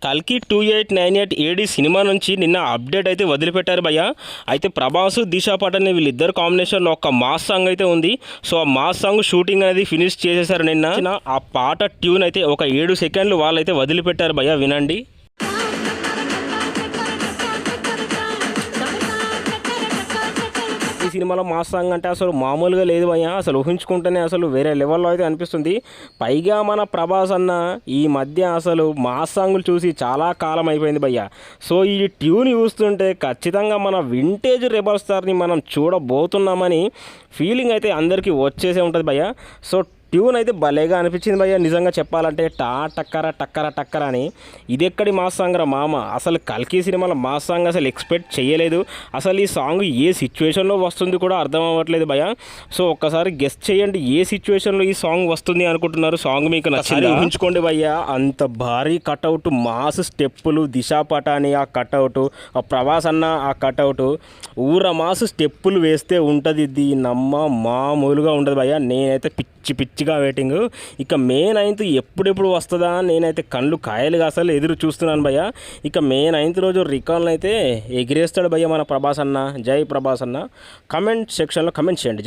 కల్కి 2898 AD cinema నుంచి నిన్న అప్డేట్ అయితే వదిలిపెట్టారు భయ్య. అయితే ప్రభాస్ దిశా పటాని వీళ్ళిద్దరు కాంబినేషన్లో ఒక మాస్ సాంగ్ అయితే ఉంది. సో ఆ మాస్ సాంగ్ షూటింగ్ అనేది ఫినిష్ చేసేసారు నిన్న. ఆ పాట ట్యూన్ అయితే ఒక 7 సెకండ్లు వాళ్ళైతే వదిలిపెట్టారు భయ్య, వినండి. ఈ సినిమాలో మాస్ సాంగ్ అంటే అసలు మామూలుగా లేదు భయ్య, అసలు ఊహించుకుంటేనే అసలు వేరే లెవెల్లో అయితే అనిపిస్తుంది. పైగా మన ప్రభాస్ అన్న ఈ మధ్య అసలు మాస్ సాంగులు చూసి చాలా కాలం అయిపోయింది భయ్య. సో ఈ ట్యూన్ చూస్తుంటే ఖచ్చితంగా మన వింటేజ్ రెబల్ స్టార్ని మనం చూడబోతున్నామని ఫీలింగ్ అయితే అందరికీ వచ్చేసే ఉంటుంది భయ్య. సో ట్యూన్ అయితే భలేగా అనిపించింది భయ్య, నిజంగా చెప్పాలంటే. టక్కర టక్కర టక్కర అని ఇది ఎక్కడి మాస్ సాంగ్ రా మామ. అసలు కల్కి సినిమాలో మాస్ సాంగ్ అసలు ఎక్స్పెక్ట్ చేయలేదు. అసలు ఈ సాంగ్ ఏ సిచ్యువేషన్లో వస్తుంది కూడా అర్థం అవ్వట్లేదు భయ్య. సో ఒక్కసారి గెస్ట్ చేయండి, ఏ సిచ్యువేషన్లో ఈ సాంగ్ వస్తుంది అనుకుంటున్నారు. సాంగ్ మీకు నచ్చింది ఊహించుకోండి భయ్య. అంత భారీ కటౌట్, మాస్ స్టెప్పులు, దిశా పటాని ఆ కటౌట్, ఆ ప్రభాస్ అన్న ఆ కటౌట్, ఊర మాస్ స్టెప్పులు వేస్తే ఉంటుంది. ఇది నమ్మ మామూలుగా ఉండదు భయ్య. నేనైతే పిచ్చిగా వెయిటింగ్. ఇక మే 9th ఎప్పుడెప్పుడు వస్తుందా నేనైతే కళ్ళు కాయలుగా అసలు ఎదురు చూస్తున్నాను భయ్య. ఇక మే 9th రోజు రికార్డులు అయితే ఎగిరేస్తాడు భయ్య మన ప్రభాస్ అన్న. జై ప్రభాస్ అన్న. కమెంట్ సెక్షన్లో కమెంట్ చేయండి.